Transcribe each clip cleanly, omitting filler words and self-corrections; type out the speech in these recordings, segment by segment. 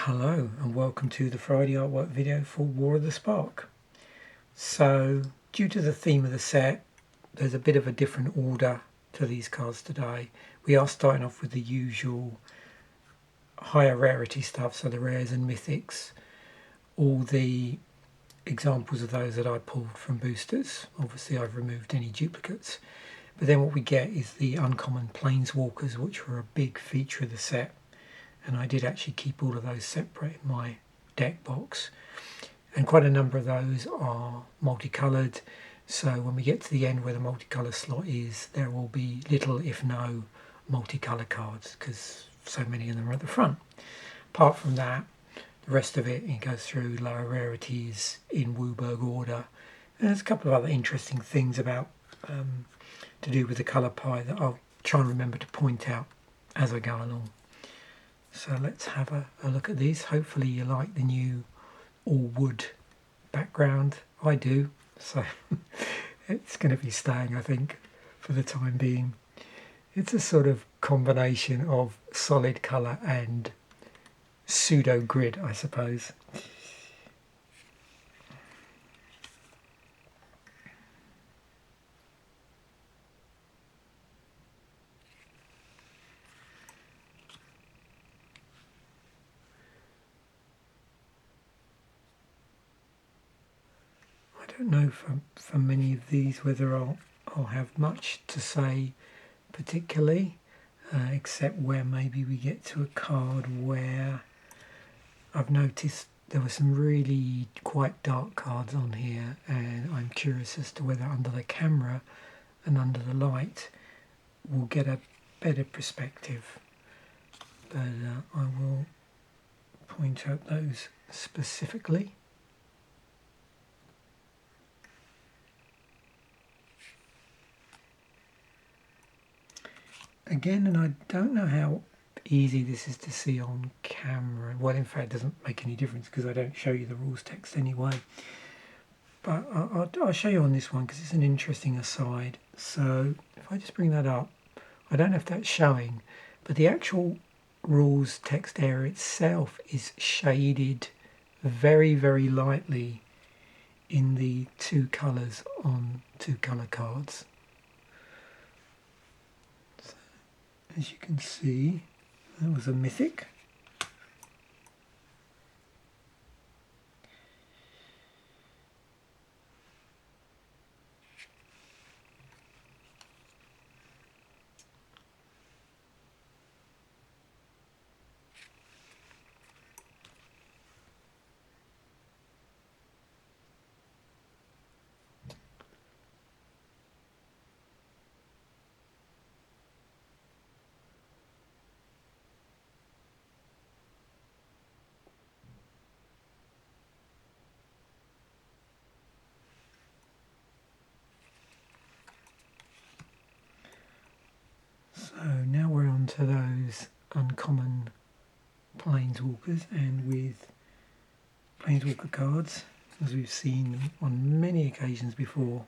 Hello and welcome to the Friday artwork video for War of the Spark. So, due to the theme of the set, there's a bit of a different order to these cards today. We are starting off with the usual higher rarity stuff, so the rares and mythics, all the examples of those that I pulled from boosters. Obviously I've removed any duplicates. But then what we get is the uncommon planeswalkers, which were a big feature of the set. And I did actually keep all of those separate in my deck box. And quite a number of those are multicoloured. So when we get to the end where the multicolour slot is, there will be little, if no, multicolour cards, because so many of them are at the front. Apart from that, the rest of it goes through lower rarities in Wooburg order. And there's a couple of other interesting things about to do with the colour pie that I'll try and remember to point out as I go along. So let's have a look at these. Hopefully you like the new all wood background. I do, so it's going to be staying, I think, for the time being. It's a sort of combination of solid colour and pseudo grid, I suppose. I don't know for many of these whether I'll have much to say particularly, except where maybe we get to a card where I've noticed there were some really quite dark cards on here, and I'm curious as to whether under the camera and under the light we'll get a better perspective. But I will point out those specifically. Again, and I don't know how easy this is to see on camera. Well, in fact, it doesn't make any difference because I don't show you the rules text anyway. But I'll show you on this one because it's an interesting aside. So if I just bring that up, I don't know if that's showing, but the actual rules text area itself is shaded very, very lightly in the two colours on two colour cards. As you can see, that was a mythic. So now we're on to those uncommon planeswalkers, and with planeswalker cards, as we've seen on many occasions before,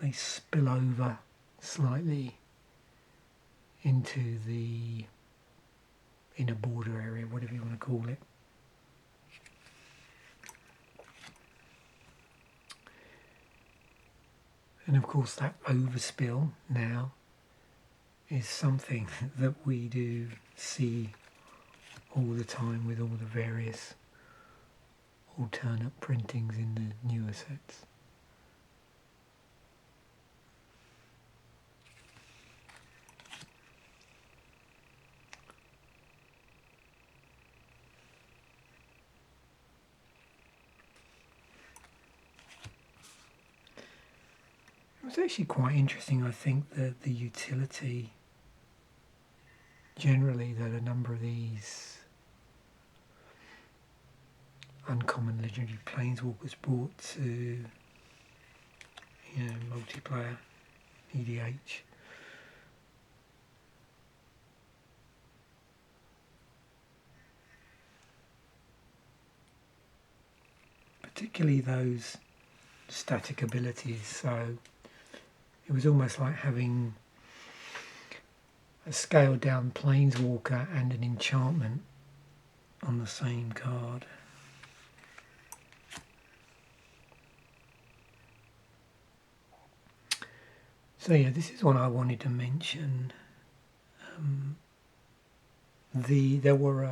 they spill over slightly into the inner border area, whatever you want to call it. And of course that overspill now is something that we do see all the time with all the various alternate printings in the newer sets. It was actually quite interesting, I think, that the utility generally that a number of these uncommon legendary planeswalkers brought to multiplayer EDH. Particularly those static abilities, so it was almost like having a scaled down planeswalker and an enchantment on the same card. So yeah, this is what I wanted to mention. There were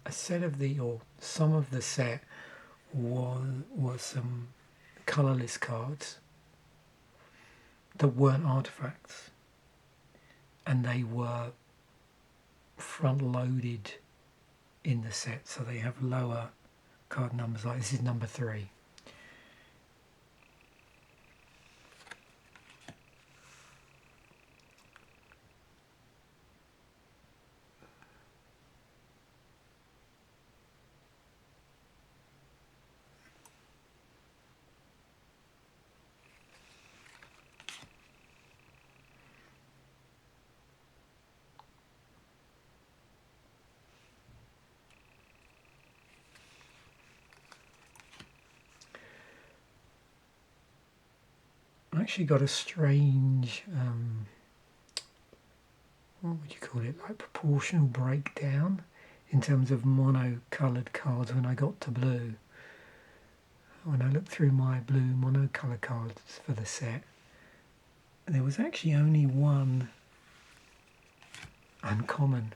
a set of or some of the set was some colourless cards that weren't artifacts, and they were front loaded in the set, so they have lower card numbers. Like this is number 3. I actually got a strange, what would you call it, like proportional breakdown in terms of mono-coloured cards when I got to blue. When I looked through my blue monocolour cards for the set, there was actually only one uncommon.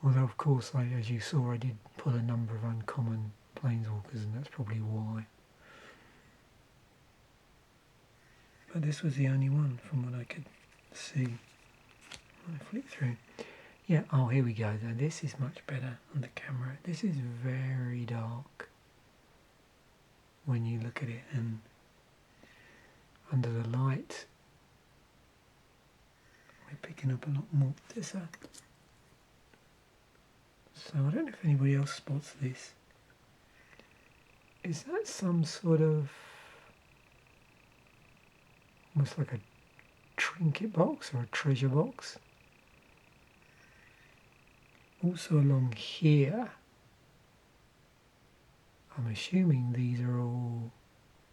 Although, of course, as you saw, I did pull a number of uncommon planeswalkers, and that's probably why. But this was the only one from what I could see. I flick through. Yeah, oh, here we go. Now, this is much better on the camera. This is very dark when you look at it, and under the light, we're picking up a lot more. So I don't know if anybody else spots this. Is that some sort of almost like a trinket box or a treasure box? Also along here, I'm assuming these are all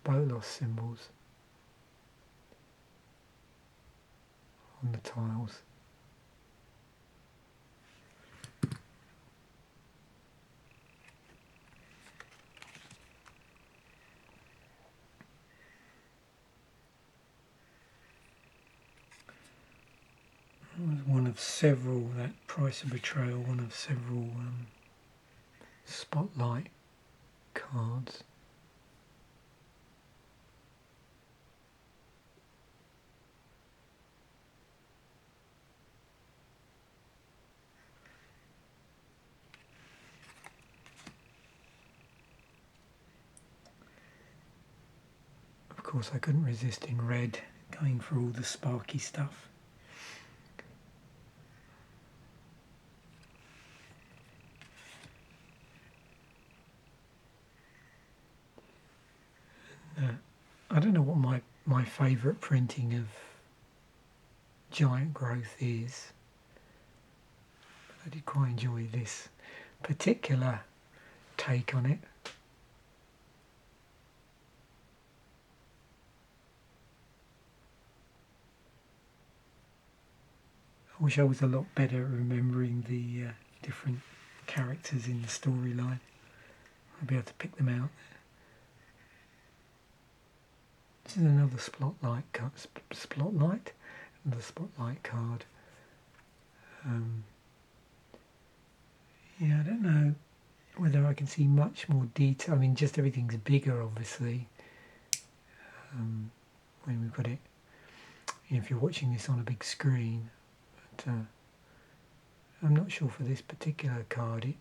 Bolos symbols on the tiles. It was one of several, that Price of Betrayal, one of several spotlight cards. Of course, I couldn't resist in red, going for all the sparky stuff. I don't know what my favourite printing of Giant Growth is, but I did quite enjoy this particular take on it. I wish I was a lot better at remembering the different characters in the storyline. I'll be able to pick them out. This is another spotlight card. Another spotlight card. Yeah, I don't know whether I can see much more detail. I mean, just everything's bigger, obviously. When we've got it, if you're watching this on a big screen, but I'm not sure for this particular card it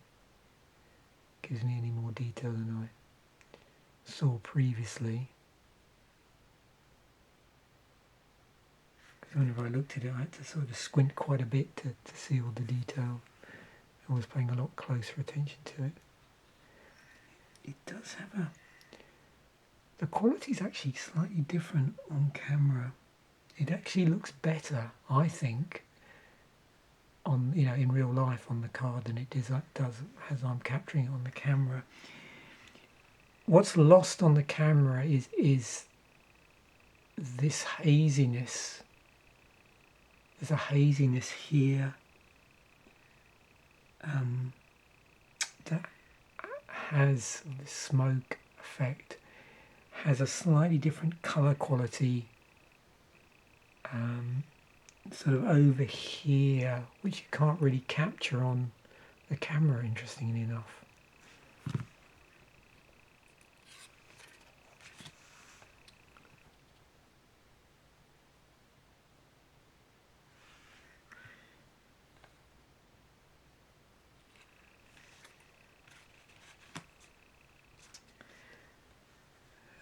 gives me any more detail than I saw previously. Whenever I looked at it, I had to sort of squint quite a bit to see all the detail. I was paying a lot closer attention to it. It does have the quality is actually slightly different on camera. It actually looks better, I think, on in real life on the card than it does as I'm capturing it on the camera. what's lost on the camera is this haziness. There's a haziness here that has this smoke effect, has a slightly different colour quality sort of over here, which you can't really capture on the camera, interestingly enough.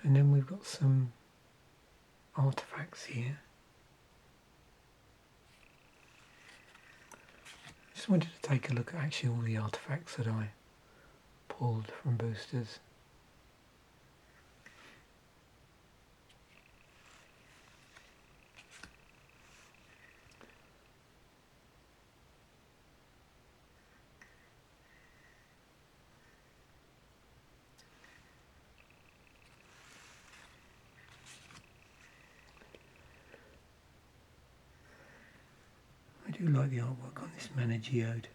And then we've got some artifacts here. Just wanted to take a look at actually all the artifacts that I pulled from boosters. I do like the artwork on this mana Geode.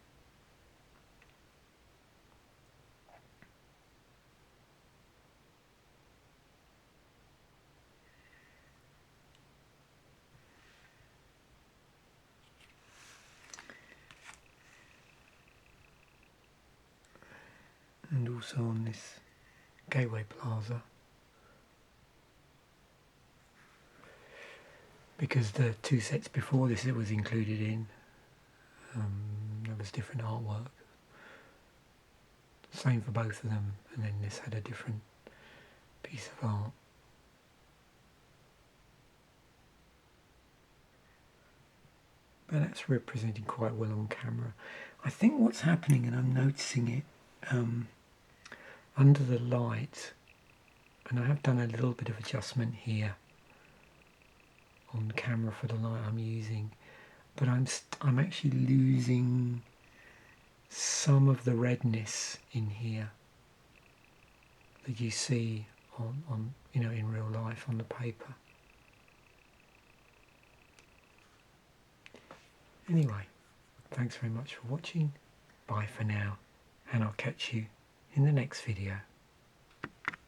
And also on this Gateway Plaza, because the two sets before this it was included in, there was different artwork. Same for both of them, and then this had a different piece of art. But that's represented quite well on camera. I think what's happening, and I'm noticing it under the light, and I have done a little bit of adjustment here on camera for the light I'm using, but I'm actually losing some of the redness in here that you see on in real life on the paper. Anyway, thanks very much for watching. Bye for now, and I'll catch you in the next video.